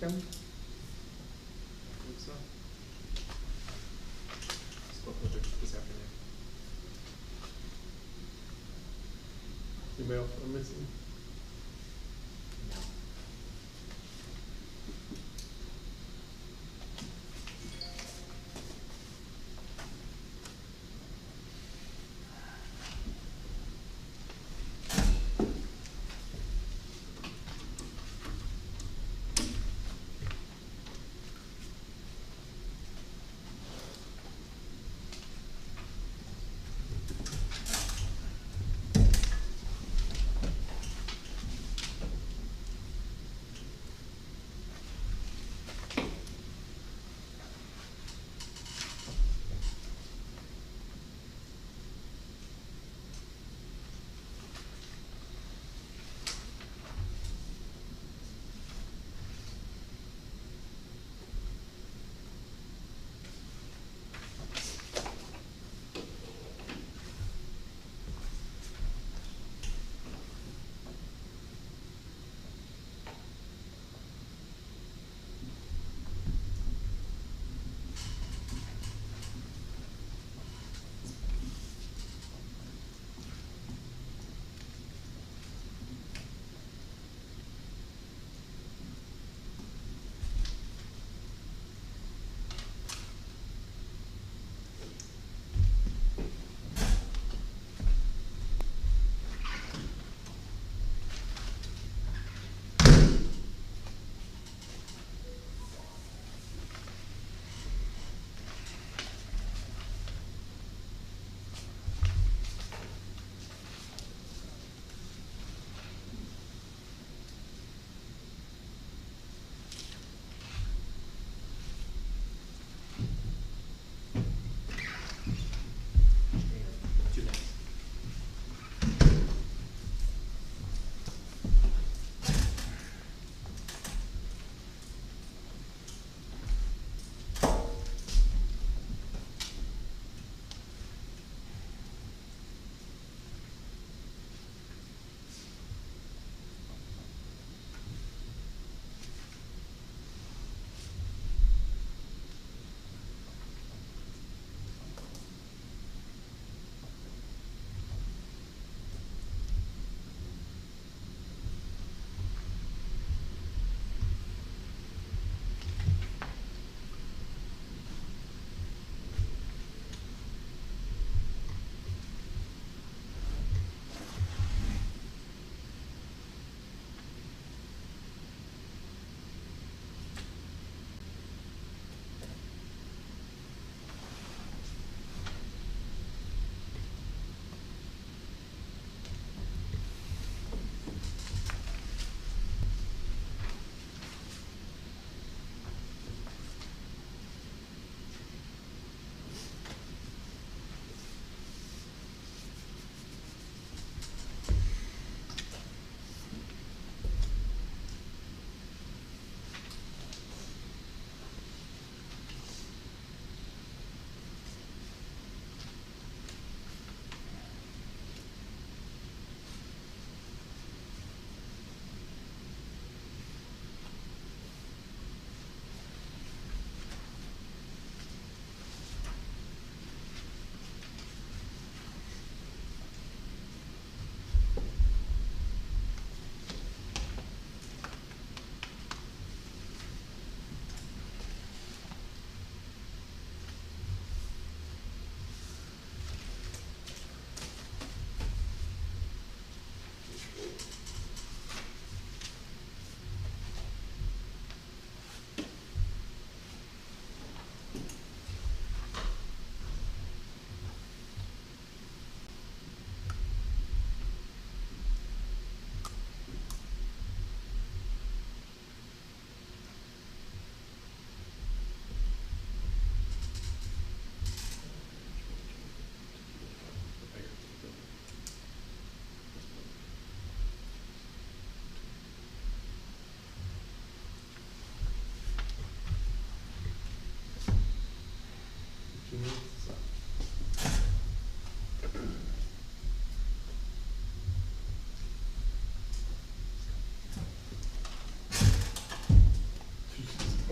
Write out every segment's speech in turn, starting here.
them? I think so. Spoke with her this afternoon. Anybody else I'm missing? No.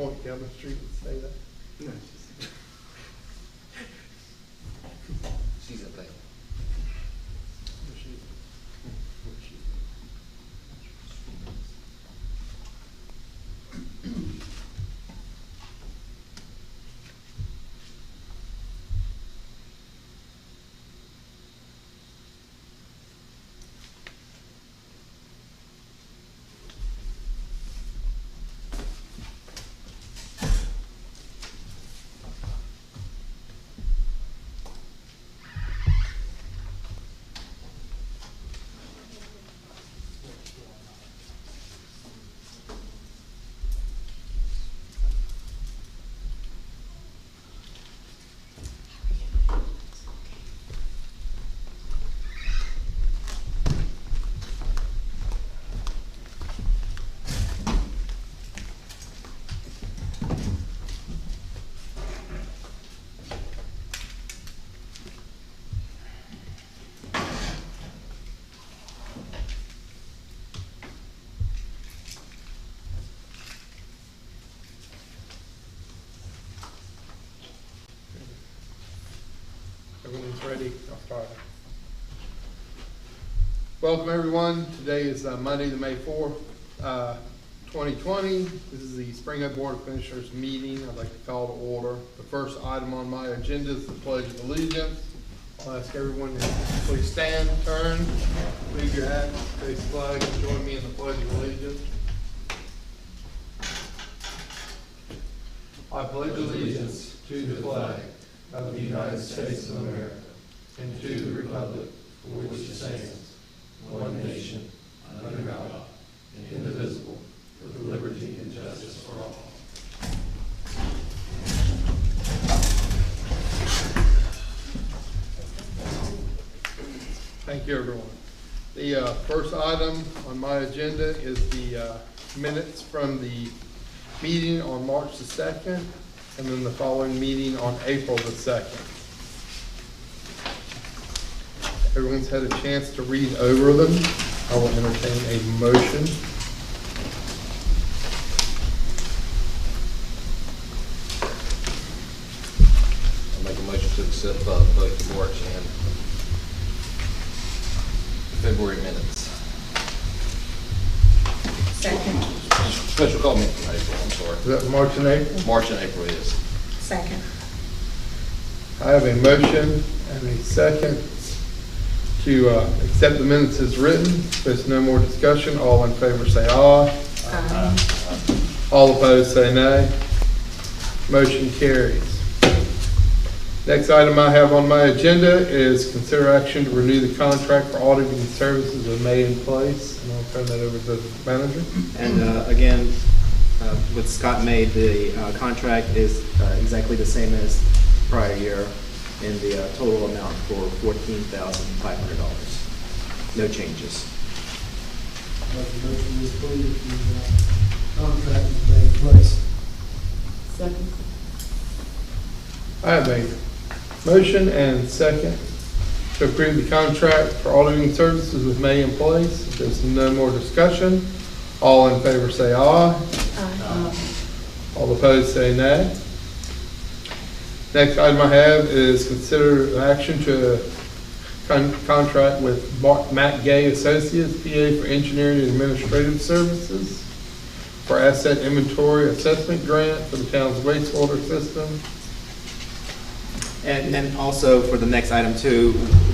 point down the street and say that? No, it's just. She's a thing. Everyone's ready? I'll start. Welcome, everyone. Today is Monday, the May 4th, 2020. This is the Spring Hill Board of Commissioners meeting. I'd like to call to order. The first item on my agenda is the Pledge of Allegiance. I'll ask everyone to please stand, turn, leave your hat, face the flag, and join me in the Pledge of Allegiance. I pledge allegiance to the flag of the United States of America and to the republic for which it stands, one nation, under God, indivisible, with liberty and justice for all. Thank you, everyone. The first item on my agenda is the minutes from the meeting on March the 2nd, and then the following meeting on April the 2nd. Everyone's had a chance to read over them. I will entertain a motion. I'll make a motion to accept both the March and February minutes. Second. Special call meeting from April, I'm sorry. Is that March and April? March and April is. Second. I have a motion and a second to accept the minutes as written. If there's no more discussion, all in favor say aye. All opposed say nay. Motion carries. Next item I have on my agenda is consider action to renew the contract for auditing services with May in Place. And I'll turn that over to the manager. And again, what Scott made, the contract is exactly the same as prior year in the total amount for $14,500. No changes. Make a motion to approve the contract is made in place. Second. I have a motion and second to approve the contract for auditing services with May in Place. If there's no more discussion, all in favor say aye. All opposed say nay. Next item I have is consider action to contract with Matt Gay Associates, PA, for engineering and administrative services for asset inventory assessment grant for the town's wastewater system. And then also for the next item too,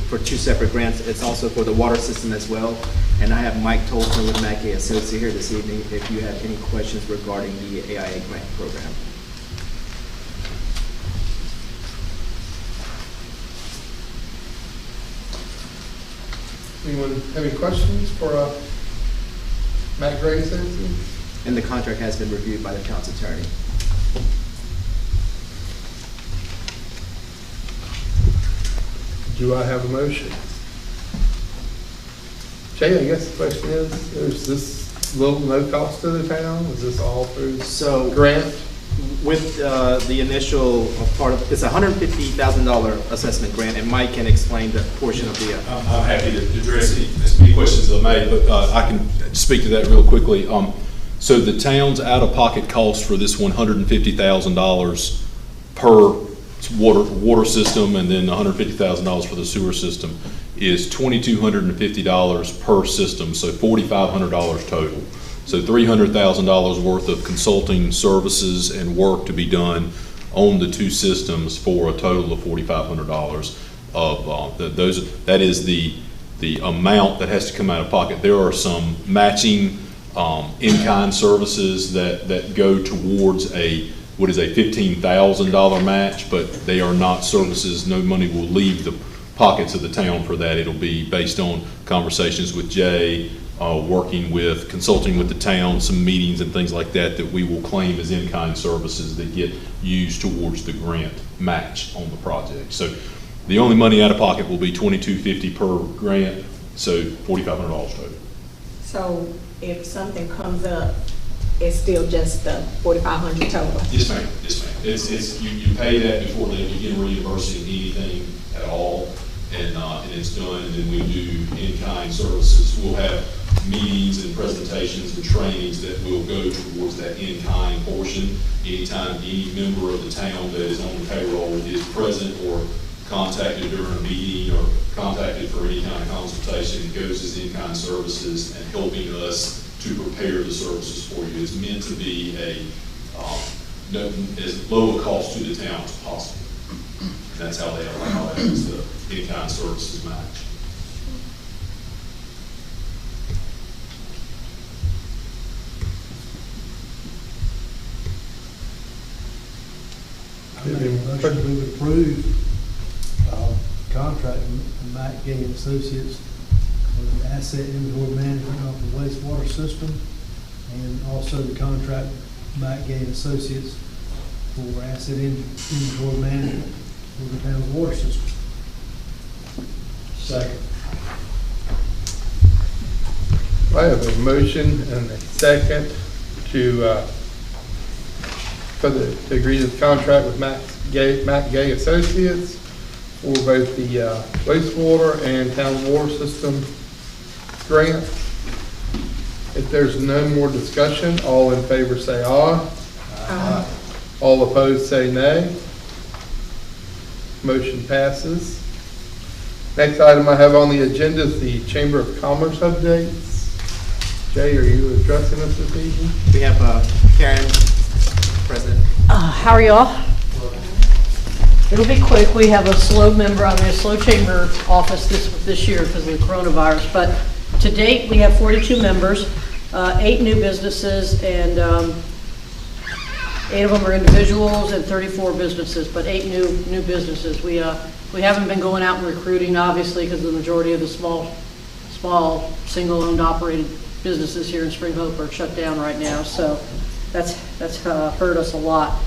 for two separate grants, it's also for the water system as well. And I have Mike Tolson with Mackey Associates here this evening if you have any questions regarding the AIA grant program. Anyone have any questions for Matt Gray Associates? And the contract has been reviewed by the town's attorney. Do I have a motion? Jay, I guess the question is this little no cost to the town? Is this all through So grant? with the initial part of, it's a $150,000 assessment grant, and Mike can explain the portion of the. I'm happy to address any questions that I made, but I can speak to that real quickly. So the town's out-of-pocket cost for this $150,000 per water system, and then $150,000 for the sewer system, is $2,250 per system, so $4,500 total. So $300,000 worth of consulting services and work to be done on the two systems for a total of $4,500 of that is the amount that has to come out of pocket. There are some matching in-kind services that go towards what is a $15,000 match, but they are not services. No money will leave the pockets of the town for that. It'll be based on conversations with Jay, consulting with the town, some meetings and things like that we will claim as in-kind services that get used towards the grant match on the project. So the only money out of pocket will be $2,250 per grant, so $4,500 total. So if something comes up, it's still just the 4,500 total? Yes, ma'am. Yes, ma'am. It's you pay that before they begin reimbursing anything at all, and it's done, and then we do in-kind services. We'll have meetings and presentations and trainings that will go towards that in-kind portion. Anytime any member of the town that is on the payroll is present or contacted during a meeting or contacted for any kind of consultation, it goes as in-kind services and helping us to prepare the services for you. It's meant to be as low a cost to the town as possible. And that's how they allow that, is the in-kind services match. I make a motion we would approve contract with Matt Gay and Associates for the asset inventory management of the wastewater system, and also the contract with Matt Gay and Associates for asset inventory management for the town's water system. Second. I have a motion and a second to agree to the contract with Matt Gay Associates for both the wastewater and town water system grant. If there's no more discussion, all in favor say aye. Aye. All opposed say nay. Motion passes. Next item I have on the agenda is the Chamber of Commerce updates. Jay, are you addressing us this evening? We have Karen, President. How are y'all? It'll be quick. We have a slow chamber office this year because of the coronavirus. But to date, we have 42 members, 8 new businesses, and 8 of them are individuals and 34 businesses, but 8 new businesses. We haven't been going out and recruiting, obviously, because the majority of the small single-owned operated businesses here in Spring Hope are shut down right now. So that's hurt us a lot.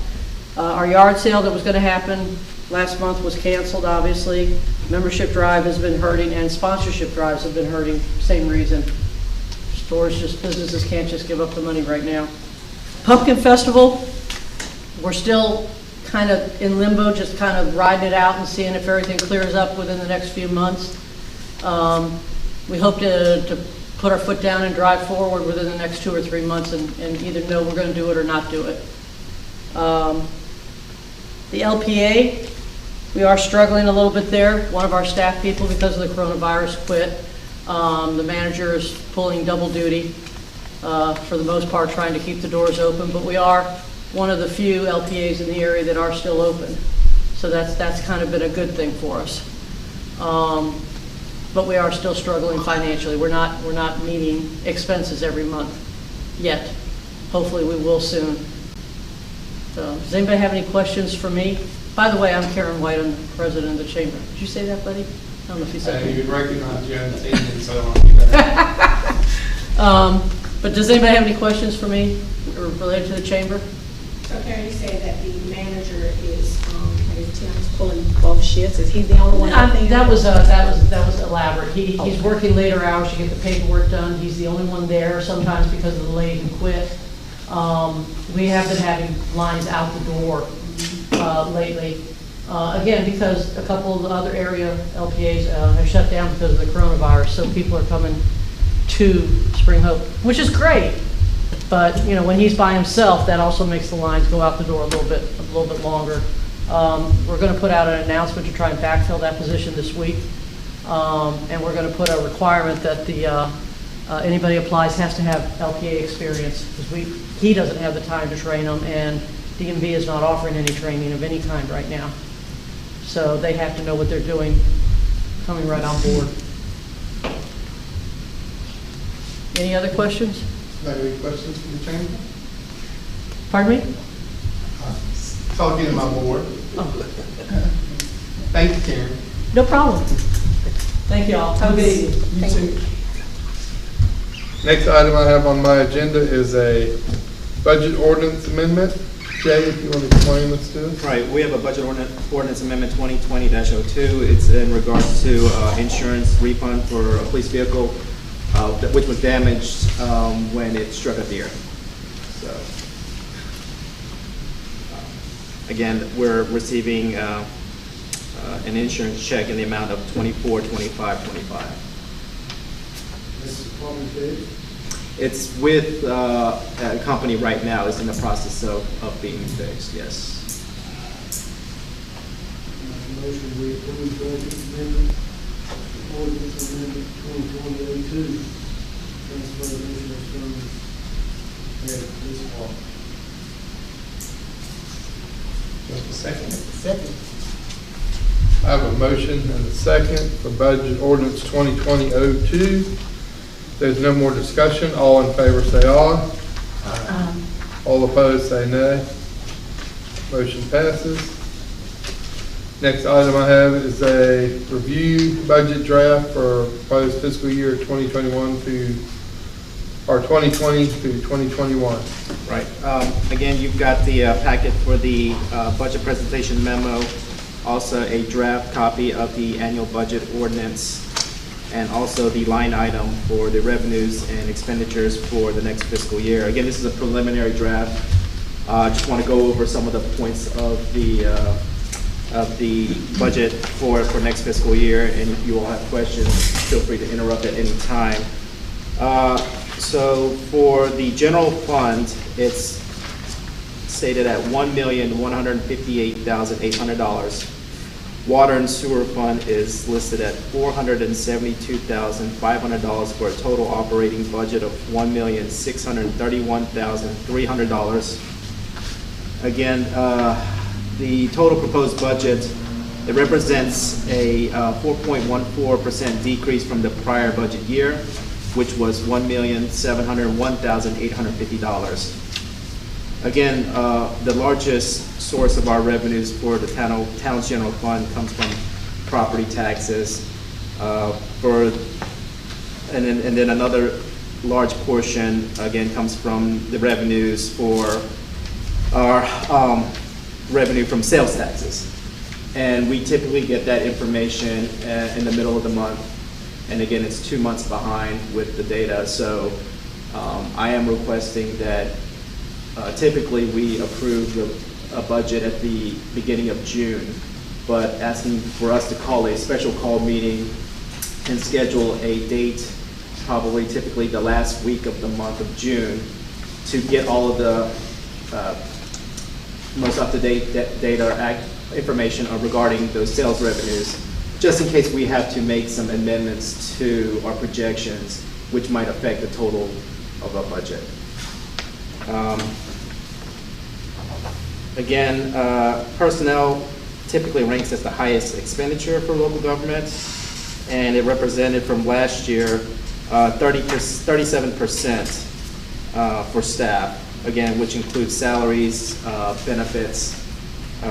Our yard sale that was going to happen last month was canceled, obviously. Membership drive has been hurting, and sponsorship drives have been hurting, same reason. Businesses can't just give up the money right now. Pumpkin Festival, we're still kind of in limbo, just kind of riding it out and seeing if everything clears up within the next few months. We hope to put our foot down and drive forward within the next 2 or 3 months and either know we're going to do it or not do it. The LPA, we are struggling a little bit there. One of our staff people, because of the coronavirus, quit. The manager is pulling double duty for the most part, trying to keep the doors open, but we are one of the few LPAs in the area that are still open. So that's kind of been a good thing for us. But we are still struggling financially. We're not meeting expenses every month yet. Hopefully we will soon. So, does anybody have any questions for me? By the way, I'm Karen White. I'm the president of the chamber. Did you say that, buddy? I don't know if you said that. You recognize you haven't seen me, so I don't do that. But does anybody have any questions for me or related to the chamber? So Karen, you say that the manager is, Tim's pulling both shifts. Is he the only one out there? That was elaborate. He's working later hours to get the paperwork done. He's the only one there, sometimes because of the lady who quit. We have been having lines out the door lately. Again, because a couple of the other area LPAs have shut down because of the coronavirus, so people are coming to Spring Hope, which is great. But, you know, when he's by himself, that also makes the lines go out the door a little bit longer. We're gonna put out an announcement to try and backfill that position this week. And we're gonna put a requirement that anybody applies has to have LPA experience, because he doesn't have the time to train them, and DMV is not offering any training of any kind right now. So they have to know what they're doing, coming right on board. Any other questions? Any questions from the chamber? Pardon me? Talking to my board. Oh, Thank you, Karen. no problem. Thank you all. Have a good evening. You too. Next item I have on my agenda is a budget ordinance amendment. Jay, if you want to explain this to us. Right, we have a budget ordinance amendment 2020-02. It's in regards to insurance refund for a police vehicle, which was damaged when it struck a deer. So, again, we're receiving an insurance check in the amount of $24,2525. This is Department 2. It's with a company right now. It's in the process of being fixed, yes. Motion we approve budget amendment, ordinance amendment 2020-02. Transfer additional funds to the police department. Second. I have a motion and a second for budget ordinance 2020-02. There's no more discussion. All in favor say aye. All opposed say nay. Motion passes. Next item I have is a review budget draft for proposed fiscal year 2021 or 2020 through 2021. Right. Again, you've got the packet for the budget presentation memo, also a draft copy of the annual budget ordinance, and also the line item for the revenues and expenditures for the next fiscal year. Again, this is a preliminary draft. I just want to go over some of the points of the budget for next fiscal year, and if you all have questions, feel free to interrupt at any time. So for the general fund, it's stated at $1,158,800. Water and sewer fund is listed at $472,500 for a total operating budget of $1,631,300. Again, the total proposed budget, it represents a 4.14% decrease from the prior budget year, which was $1,701,850. Again, the largest source of our revenues for the town's general fund comes from property taxes. And then another large portion, again, comes from the revenues for our revenue from sales taxes. And we typically get that information in the middle of the month. And again, it's 2 months behind with the data. So I am requesting that typically we approve a budget at the beginning of June, but asking for us to call a special call meeting and schedule a date, probably typically the last week of the month of June, to get all of the most up-to-date data information regarding those sales revenues, just in case we have to make some amendments to our projections, which might affect the total of our budget. Again, personnel typically ranks as the highest expenditure for local government, and it represented from last year 37% for staff, again, which includes salaries, benefits,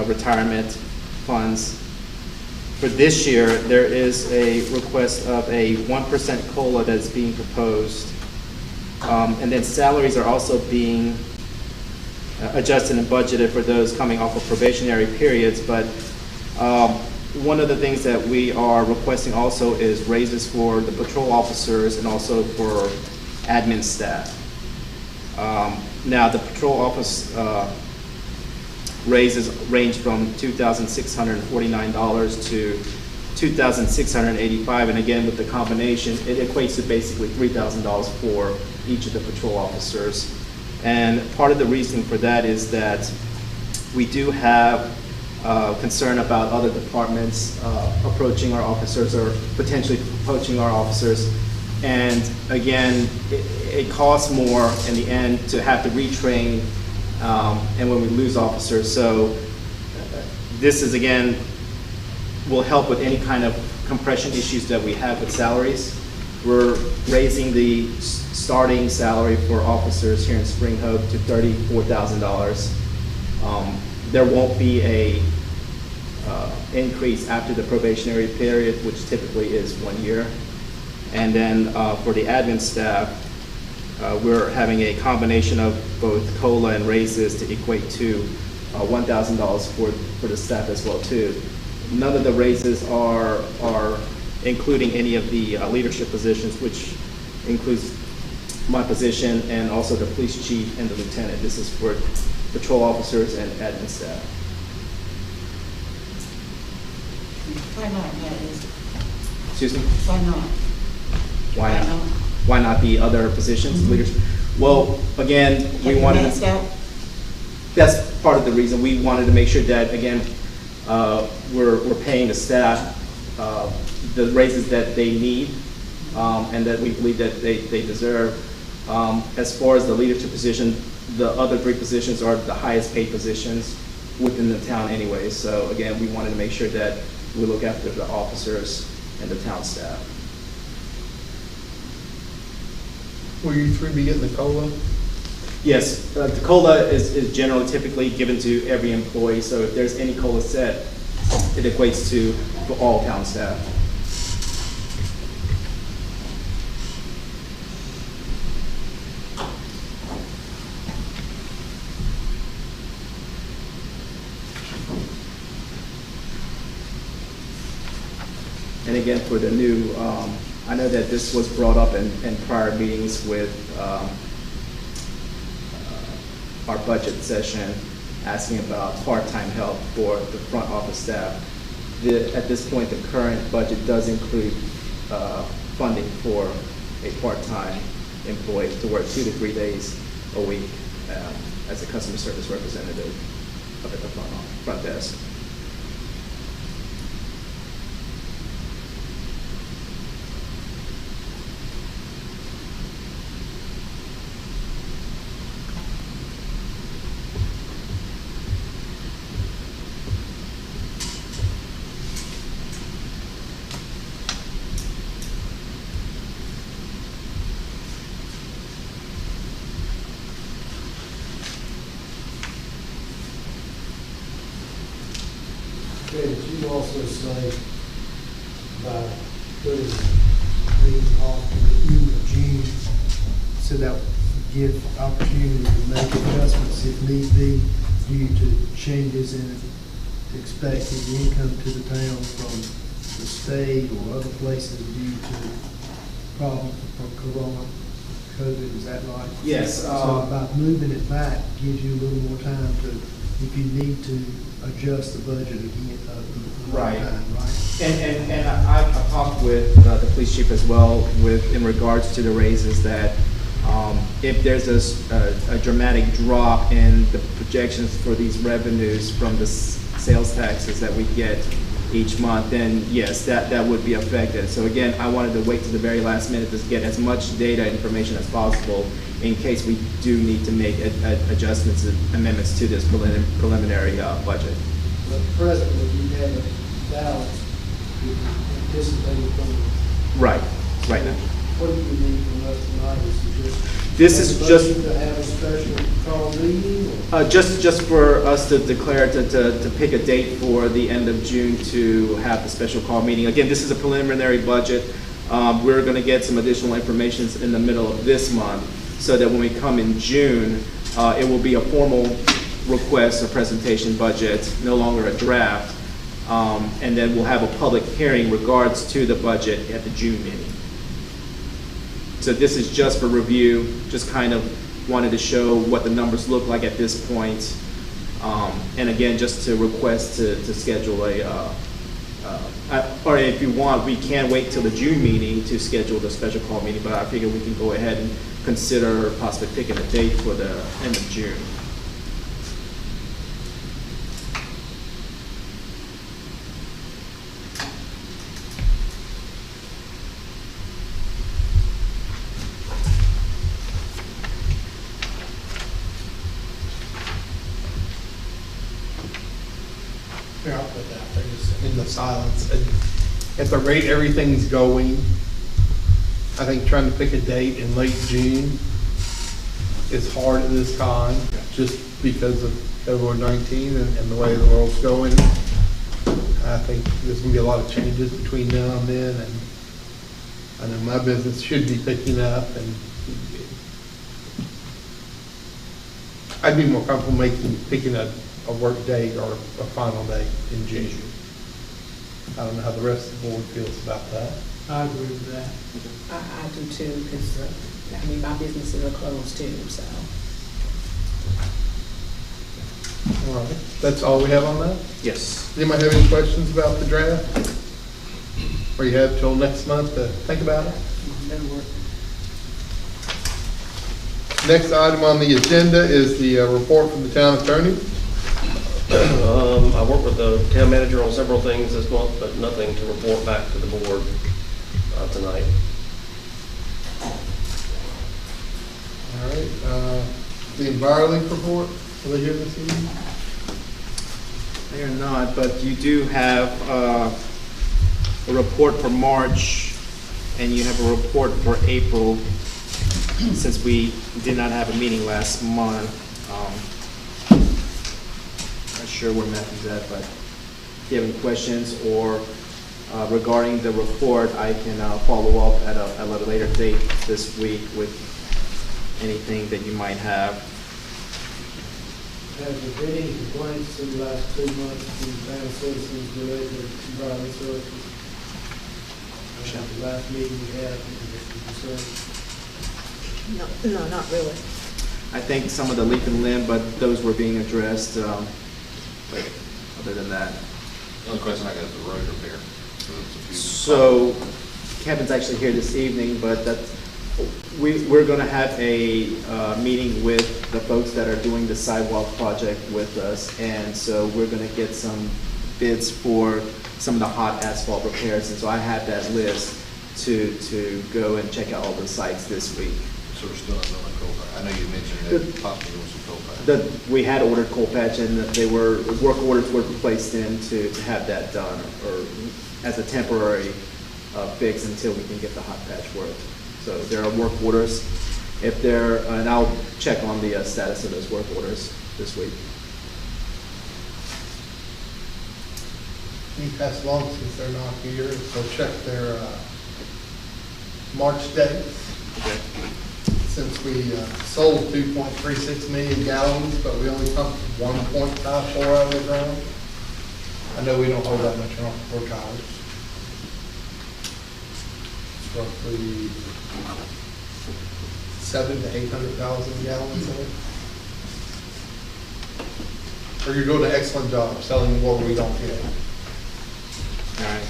retirement funds. For this year, there is a request of a 1% COLA that's being proposed, and then salaries are also being adjusted and budgeted for those coming off of probationary periods, but one of the things that we are requesting also is raises for the patrol officers and also for admin staff. Now, the patrol office raises range from $2,649 to $2,685, and again, with the combination, it equates to basically $3,000 for each of the patrol officers. And part of the reason for that is that we do have concern about other departments approaching our officers or potentially approaching our officers. And again, it costs more in the end to have to retrain and when we lose officers. So this is, again, will help with any kind of compression issues that we have with salaries. We're raising the starting salary for officers here in Spring Hope to $34,000. There won't be a increase after the probationary period, which typically is 1 year. And then for the admin staff, we're having a combination of both COLA and raises to equate to $1,000 for the staff as well too. None of the raises are including any of the leadership positions, which includes my position and also the police chief and the lieutenant. This is for patrol officers and admin staff. Why not, that is? Excuse me? Why not? Why not? Why not the other positions, leadership? Well, again, we wanted Maxed out? That's part of the reason. We wanted to make sure that, again, we're paying the staff the raises that they need and that we believe that they deserve. As far as the leadership position, the other 3 positions are the highest paid positions within the town anyway. So again, we wanted to make sure that we look after the officers and the town staff. Will you 3 be getting the COLA? Yes, the COLA is generally typically given to every employee, so if there's any COLA set, it equates to for all town staff. And again, for the new, I know that this was brought up in prior meetings with our budget session, asking about part-time help for the front office staff. At this point, the current budget does include funding for a part-time employee to work 2 to 3 days a week as a customer service representative up at the front desk. Okay, but you also say by putting these off to the end of June, so that would give opportunity to make adjustments if need be due to changes in expected income to the town from the state or other places due to problems from Corona, COVID, is that right? Yes. So by moving it back gives you a little more time to, if you need to adjust the budget again, Right. right? And I've talked with the police chief as well in regards to the raises that if there's a dramatic drop in the projections for these revenues from the sales taxes that we get each month, then yes, that would be affected. So again, I wanted to wait to the very last minute to get as much data information as possible in case we do need to make adjustments and amendments to this preliminary budget. But presently, you have a balance anticipated from. Right now. What do you need from us tonight? This is just to have a special call meeting? just for us to declare to pick a date for the end of June to have the special call meeting. Again, this is a preliminary budget. We're going to get some additional information in the middle of this month, so that when we come in June, it will be a formal request or presentation budget, no longer a draft, and then we'll have a public hearing regards to the budget at the June meeting. So this is just for review, just kind of wanted to show what the numbers look like at this point. And again, just to request to schedule or if you want, we can wait till the June meeting to schedule the special call meeting, but I figure we can go ahead and consider possibly picking a date for the end of June. Here, I'll put that there, just in the silence. And at the rate everything's going, I think trying to pick a date in late June is hard at this time, just because of COVID-19 and the way the world's going. I think there's gonna be a lot of changes between now and then, and I know my business should be picking up, and I'd be more comfortable picking a work date or a final date in June. I don't know how the rest of the board feels about that. I agree with that. I do too, because, I mean, my businesses are closed too, so. All right, that's all we have on that? Yes. Does anybody have any questions about the draft? Or you have till next month to think about it? That'll work. Next item on the agenda is the report from the town attorney. I worked with the town manager on several things this month, but nothing to report back to the board tonight. All right, the EnviroLink report, are they here this evening? They are not, but you do have a report for March, and you have a report for April, since we did not have a meeting last month. Not sure where Matthew's at, but if you have any questions or regarding the report, I can follow up at a later date this week with anything that you might have. Have there been any complaints in the last 2 months from town citizens related to environmental services? The last meeting we had, No, not really. I think some of the leaf and limb, but those were being addressed. But other than that. The only question I got is the road repair. So Kevin's actually here this evening, but we're going to have a meeting with the folks that are doing the sidewalk project with us, and so we're going to get some bids for some of the hot asphalt repairs, and so I have that list to go and check out all the sites this week. So we're still not doing a coal patch. I know you mentioned that possibly doing some coal patch. We had ordered coal patch, and work orders were placed in to have that done, or as a temporary fix until we can get the hot patch work. So there are work orders. And I'll check on the status of those work orders this week. You pass along since they're not here, so check their March dates. Okay. Since we sold 2.36 million gallons, but we only pumped 1.54 out of the ground. I know we don't hold that much on for cars. It's roughly 700,000 to 800,000 gallons of it. Or you're doing an excellent job selling what we don't get. All right.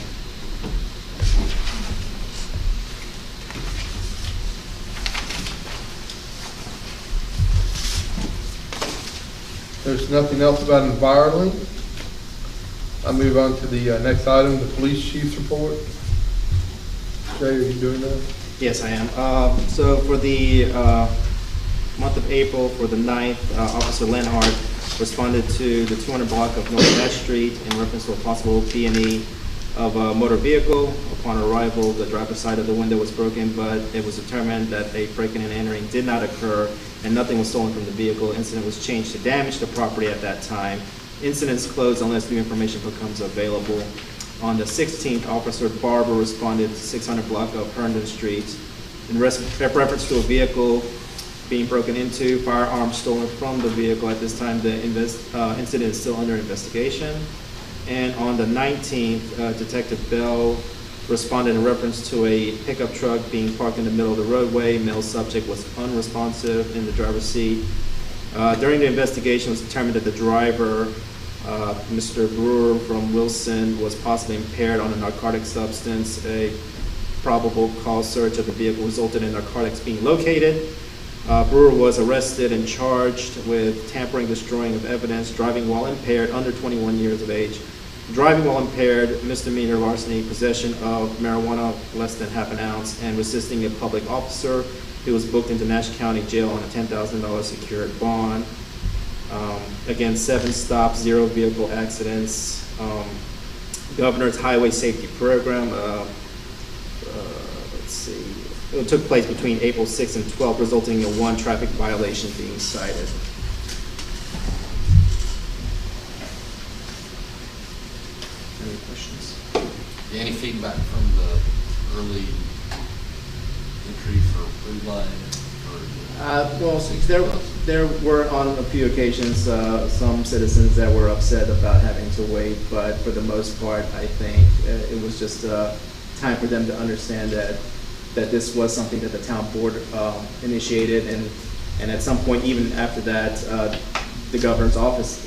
There's nothing else about EnviroLink. I'll move on to the next item, the police chief's report. Jay, are you doing that? Yes, I am. So for the month of April, for the 9th, Officer Lenhart responded to the 200 block of North Dash Street in reference to a possible P&E of a motor vehicle. Upon arrival, the driver's side of the window was broken, but it was determined that a break-in and entering did not occur and nothing was stolen from the vehicle. Incident was changed to damage the property at that time. Incident's closed unless new information becomes available. On the 16th, Officer Barber responded to 600 block of Herndon Street in reference to a vehicle being broken into, firearms stolen from the vehicle. At this time, the incident is still under investigation. And on the 19th, Detective Bell responded in reference to a pickup truck being parked in the middle of the roadway. Male subject was unresponsive in the driver's seat. During the investigation, it was determined that the driver, Mr. Brewer from Wilson, was possibly impaired on a narcotic substance. A probable cause search of the vehicle resulted in narcotics being located. Brewer was arrested and charged with tampering, destroying of evidence, driving while impaired, under 21 years of age, driving while impaired, misdemeanor larceny, possession of marijuana less than half an ounce, and resisting a public officer. He was booked into Nash County Jail on a $10,000 secured bond. Again, 7 stops, 0 vehicle accidents. Governor's Highway Safety Program, let's see, it took place between April 6th and 12th, resulting in 1 traffic violation being cited. Any questions? Any feedback from the early entry for Food Line? Well, there were on a few occasions some citizens that were upset about having to wait, but for the most part, I think it was just time for them to understand that this was something that the town board initiated, and at some point, even after that, the governor's office,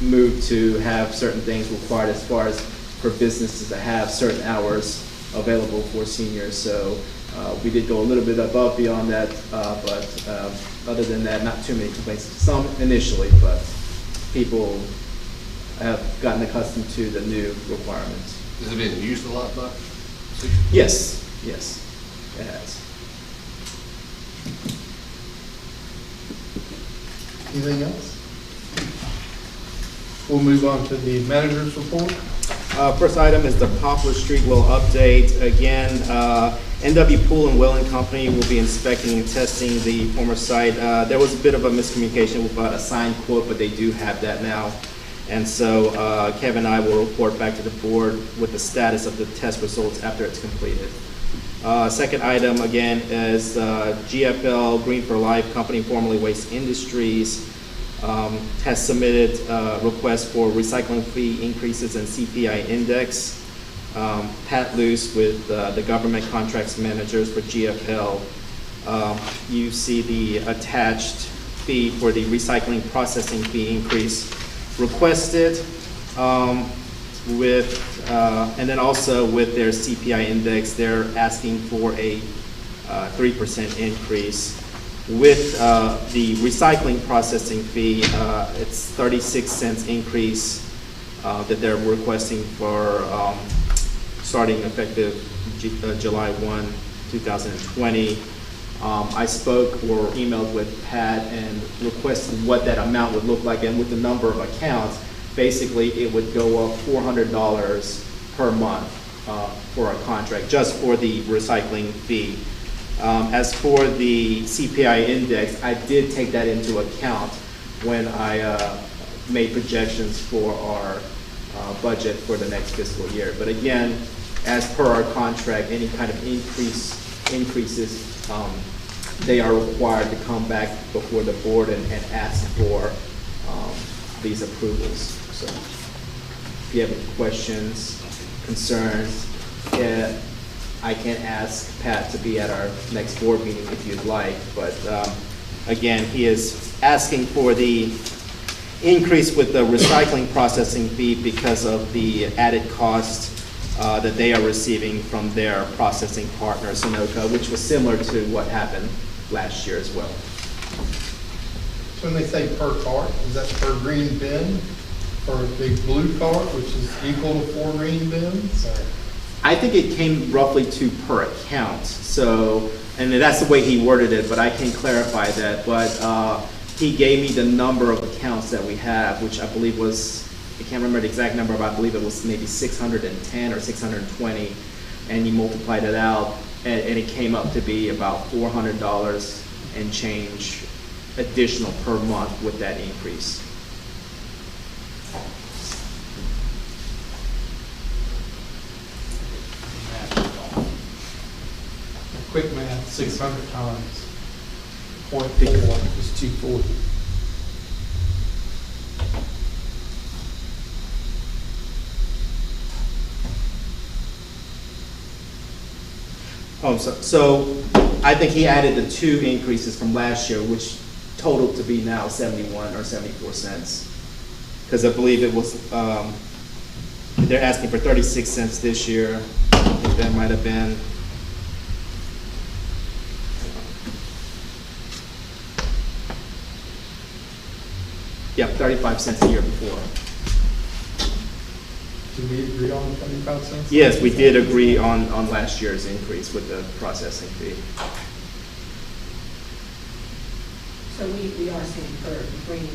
moved to have certain things required as far as for businesses to have certain hours available for seniors. So we did go a little bit above beyond that, but other than that, not too many complaints. Some initially, but people have gotten accustomed to the new requirements. Has it been used a lot, Buck? Yes, it has. Anything else? We'll move on to the manager's report. First item is the Poplar Street Well update. Again, NW Pool and Welling Company will be inspecting and testing the former site. There was a bit of a miscommunication about a signed quote, but they do have that now. And so Kevin and I will report back to the board with the status of the test results after it's completed. Second item, again, is GFL, Green for Life Company, formerly Waste Industries, has submitted requests for recycling fee increases and CPI index. Pat Luce with the government contracts managers for GFL. You see the attached fee for the recycling processing fee increase requested, and then also with their CPI index, they're asking for a 3% increase. With the recycling processing fee, it's 36 cents increase that they're requesting for starting effective July 1, 2020. I spoke or emailed with Pat and requested what that amount would look like, and with the number of accounts, basically it would go up $400 per month for a contract, just for the recycling fee. As for the CPI index, I did take that into account when I made projections for our budget for the next fiscal year. But again, as per our contract, any kind of increases, they are required to come back before the board and ask for these approvals. So if you have any questions, concerns, I can ask Pat to be at our next board meeting if you'd like, but again, he is asking for the increase with the recycling processing fee because of the added cost that they are receiving from their processing partner, Sunoco, which was similar to what happened last year as well. So when they say per cart, is that per green bin? For a big blue cart, which is equal to 4 green bins? Or? I think it came roughly to per account. So, and that's the way he worded it, but I can clarify that. But he gave me the number of accounts that we have, which I believe was, I can't remember the exact number, but I believe it was maybe 610 or 620. And he multiplied it out, and it came up to be about $400 and change additional per month with that increase. Quick math, 600 times 0.4 is 240. Oh, so I think he added the 2 increases from last year, which totaled to be now 71 or 74 cents. Because I believe it was, they're asking for 36 cents this year. I think that might have been 35 cents a year before. Did we agree on 25 cents? Yes, we did agree on last year's increase with the processing fee. So we are saying per green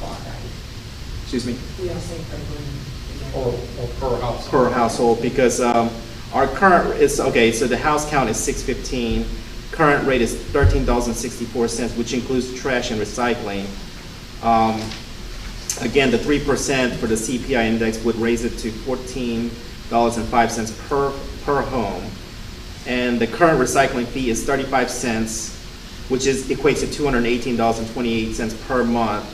car, right? Excuse me? We are saying per green. Or per household? Per household, because our current is, okay, so the house count is 615. Current rate is $13.64, which includes trash and recycling. Again, the 3% for the CPI index would raise it to $14.05 per home. And the current recycling fee is 35 cents, which equates to $218.28 per month.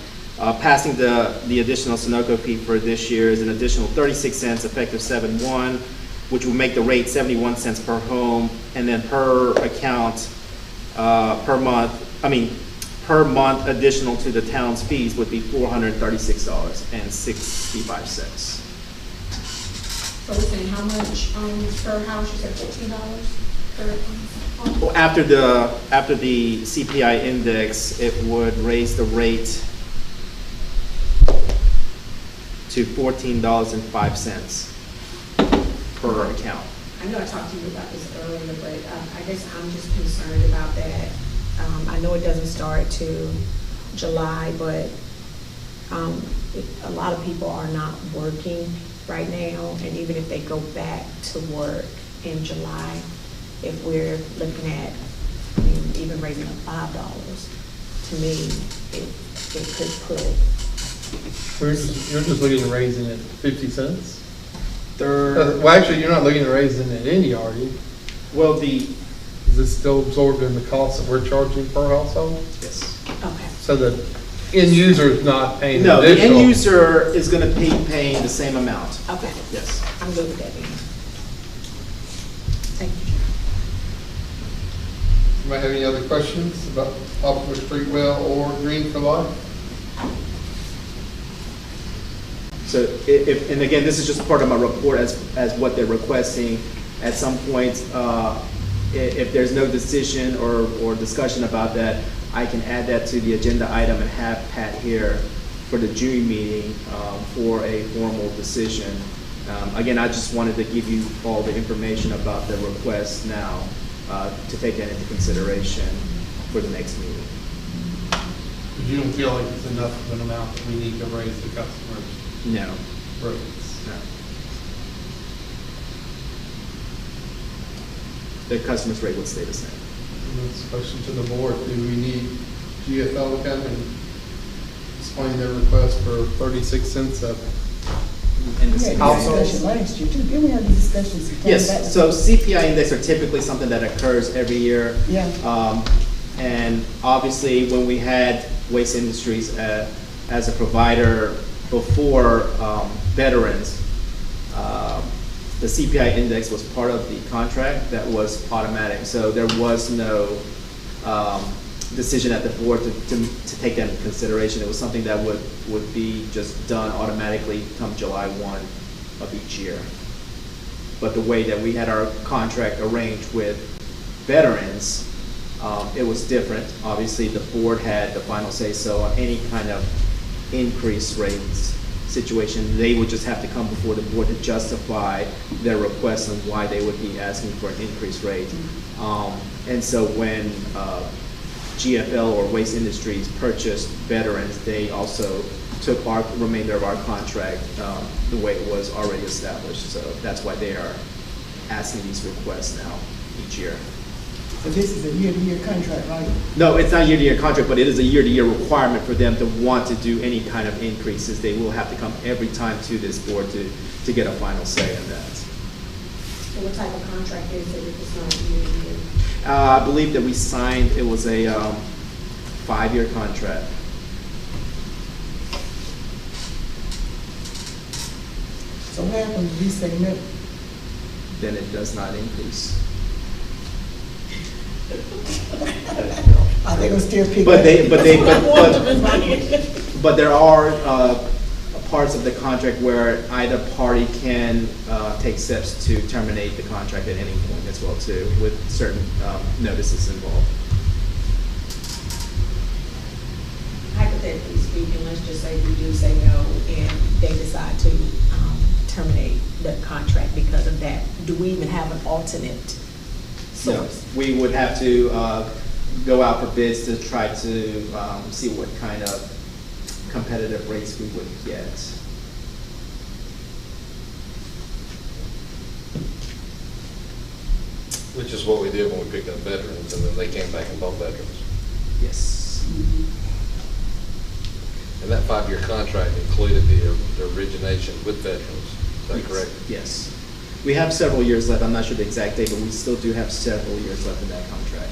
Passing the additional Sunoco fee for this year is an additional 36 cents effective 7/1, which will make the rate 71 cents per home, and then per account, per month additional to the town's fees would be $436.65. So we're saying how much, per house, you said $14 per home? Well, after the CPI index, it would raise the rate to $14.05 per account. I know I talked to you about this earlier, but I guess I'm just concerned about that. I know it doesn't start to July, but a lot of people are not working right now, and even if they go back to work in July, if we're looking at, I mean, even raising up $5, to me, it could put. You're just looking at raising it 50 cents? Third, Well, actually, you're not looking at raising it any, are you? well, Is this still absorbed in the cost that we're charging per household? yes. Okay. So the end user is not paying No, the additional? end user is going to be paying the same amount. Okay. Yes. I'm good with that then. Thank you. Anybody have any other questions about Poplar Street Well or Green for Life? So and again, this is just part of my report as what they're requesting. At some point, if there's no decision or discussion about that, I can add that to the agenda item and have Pat here for the June meeting for a formal decision. Again, I just wanted to give you all the information about the request now to take that into consideration for the next meeting. But you don't feel like it's enough of an amount that we need to raise the customers' No. rates? No. The customer's rate would stay the same. That's a question to the board. Do we need GFL to come and explain their request for 36 cents a And the We had CPI this index. discussion last year too. Didn't we have these discussions? Yes, so CPI index are typically something that occurs every year. Yeah. And obviously, when we had Waste Industries as a provider before veterans, the CPI index was part of the contract that was automatic. So there was no decision at the board to take that into consideration. It was something that would be just done automatically come July 1 of each year. But the way that we had our contract arranged with veterans, it was different. Obviously, the board had the final say-so on any kind of increase rates situation. They would just have to come before the board to justify their request and why they would be asking for an increased rate. And so when GFL or Waste Industries purchased veterans, they also took our remainder of our contract the way it was already established. So that's why they are asking these requests now each year. So this is a year-to-year contract, right? No, it's not a year-to-year contract, but it is a year-to-year requirement for them to want to do any kind of increases. They will have to come every time to this board to get a final say in that. So what type of contract is it if it's not year-to-year? I believe that we signed, it was a 5-year contract. So what happens if we say no? Then it does not increase. Are they gonna still pick But up? but there are parts of the contract where either party can take steps to terminate the contract at any point as well too, with certain notices involved. Hypothetically, hypothetically speaking, let's just say we do say no and they decide to terminate the contract because of that. Do we even have an alternate No, source? we would have to go out for bids to try to see what kind of competitive rates we would get. Which is what we did when we picked up veterans, and then they came back and bought veterans. Yes. And that 5-year contract included the origination with veterans, is that correct? Yes. We have several years left. I'm not sure the exact date, but we still do have several years left in that contract.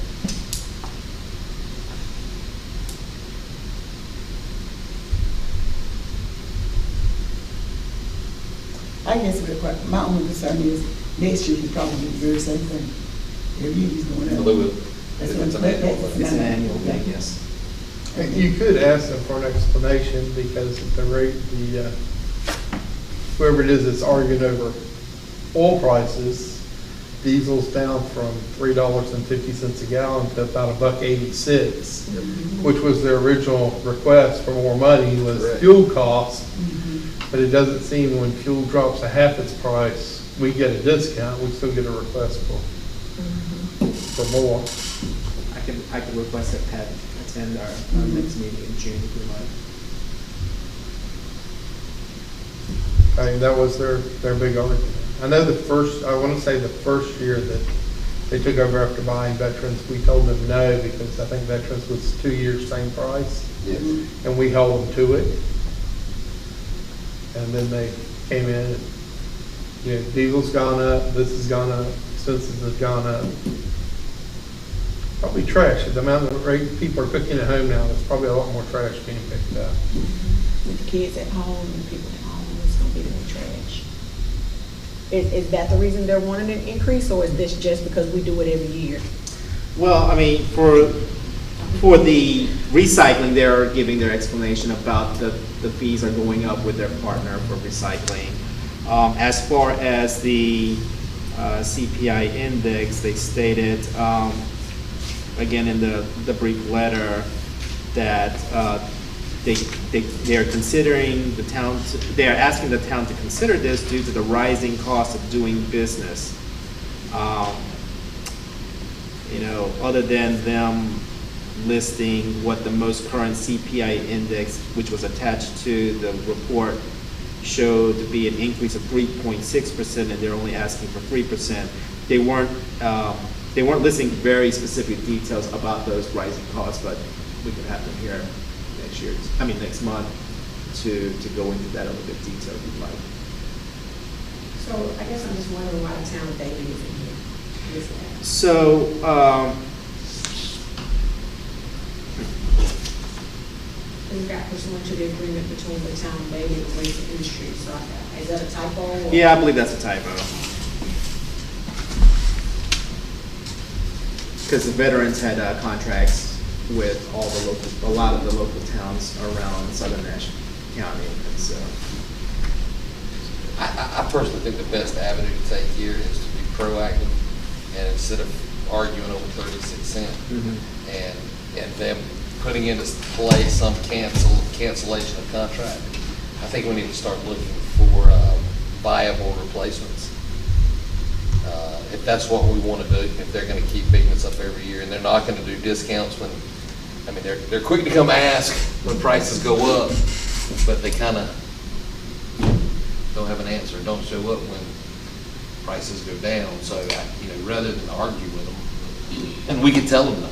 I guess my only concern is next year he's probably doing the very same thing. Every year he's going up. That's what- It's an annual that's thing. It's an annual thing, yes. And you could ask them for an explanation because if the rate, whoever it is that's arguing over oil prices, diesel's down from $3.50 a gallon to about $1.86, which was their original request for more money was Correct. fuel costs. But it doesn't seem when fuel drops to half its price, we get a discount, we still get a request for more. I could request that Pat attend our next meeting in June if we like. I mean, that was their big argument. I know I want to say the first year that they took over after buying veterans, we told them no because I think veterans was 2 years same price. Yes. And we held them to it. And then they came in, and, diesel's gone up, this has gone up, expenses have gone up. Probably trash, the amount of rate people are cooking at home now, there's probably a lot more trash being picked up. With the kids at home and people at home, it's gonna be the new trash. Is that the reason they're wanting an increase, or is this just because we do it every year? Well, I mean, for the recycling, they're giving their explanation about the fees are going up with their partner for recycling. As far as the CPI index, they stated, again in the brief letter, that they are considering the town, they are asking the town to consider this due to the rising cost of doing business. Other than them listing what the most current CPI index, which was attached to the report, showed to be an increase of 3.6%, and they're only asking for 3%. They weren't listing very specific details about those rising costs, but we can have them here next month to go into that a little bit detail if you'd like. So I guess I'm just wondering why the town of Daly isn't here. What is that? So, We've got pursuant to the agreement between the town of Daly and Waste Industries, so is that a typo? or- yeah, I believe that's a typo. Because the veterans had contracts with a lot of the local towns around Southern Nash County, and so. I personally think the best avenue to take here is to be proactive, and instead of arguing over 36 cents, and them putting into play some cancellation of contract, I think we need to start looking for viable replacements. If that's what we want to do, if they're going to keep beating us up every year, and they're not going to do discounts when, they're quick to come ask when prices go up, but they kind of don't have an answer, don't show up when prices go down. So, rather than argue with them, and we could tell them no,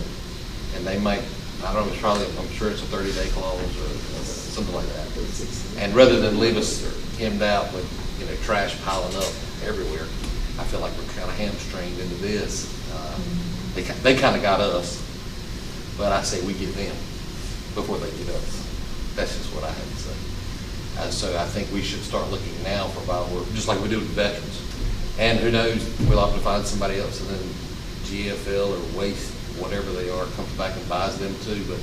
and they might, I don't know, I'm sure it's a 30-day clause or something like that. And rather than leave us hemmed out with, trash piling up everywhere, I feel like we're kind of hamstringed into this. They kind of got us, but I say we get them before they get us. That's just what I have to say. So I think we should start looking now for viable work, just like we do with veterans. And who knows, we'll have to find somebody else, and then GFL or Waste, whatever they are, comes back and buys them too, but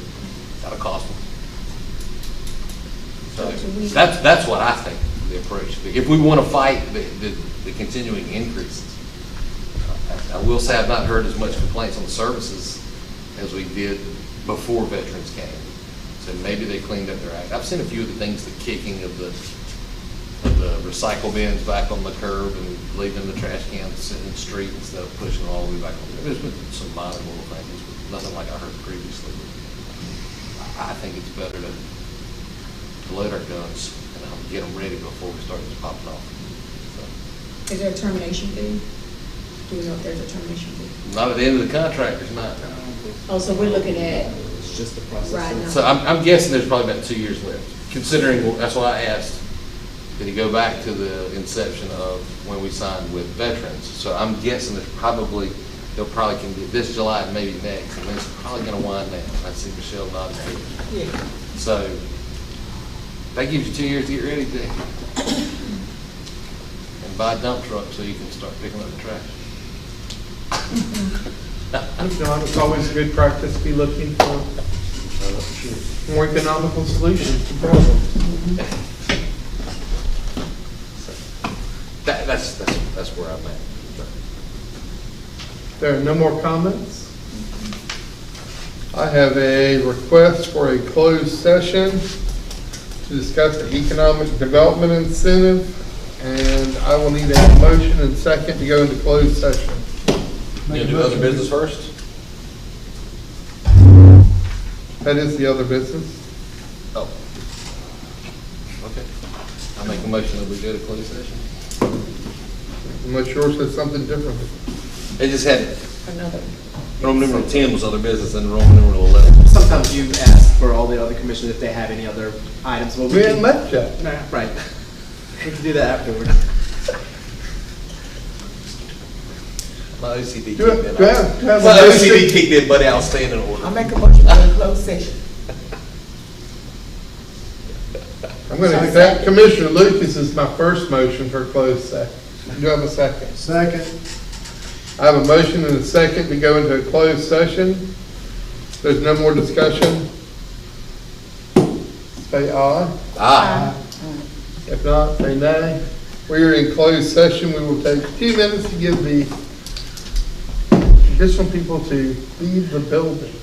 that'll cost them. So that's what I think the approach. If we want to fight the continuing increases, I will say I've not heard as much complaints on the services as we did before veterans came. So maybe they cleaned up their act. I've seen a few of the things, the kicking of the recycle bins back on the curb and leaving the trash cans sitting in the street instead of pushing them all the way back on. There's been some minor little things, but nothing like I heard previously. I think it's better to load our guns and get them ready before we start just popping off. So, Is there a termination fee? Do we know if there's a termination fee? not at the end of the contract, there's not. Oh, so we're looking at, It's just the process. right now. So I'm guessing there's probably about 2 years left, considering, that's why I asked, did he go back to the inception of when we signed with veterans? So I'm guessing there's probably, they'll probably can do this July and maybe next, and it's probably gonna wind down. I see Michelle nodding her head. Yeah. So that gives you 2 years to get ready, Dick. And buy a dump truck so you can start picking up the trash. If not, it's always a good practice to be looking for more economical solutions to problems. That's where I'm at. There are no more comments. I have a request for a closed session to discuss the economic development incentive, and I will need a motion and second to go into closed session. You do other business first? That is the other business. Oh. Okay. I'll make a motion that we go to closed session. Unless yours says something different. It just had, Another. Roman numeral 10 was other business and Roman numeral 11. Sometimes you ask for all the other commissioners if they have any other items. Well, We haven't met yet. Nah, right. We can do that afterward. My OCD Do I- kicked in. do I have- do I have a My motion? OCD kicked in, buddy, I'll stay in order. I make a motion for a closed session. I'm going to accept Commissioner Lucas as my first motion for closed session. Do you have a second? Second. I have a motion and a second to go into a closed session. If there's no more discussion, say aye. Ah. If not, say nay. We are in closed session. We will take 2 minutes to give the additional people to leave the building.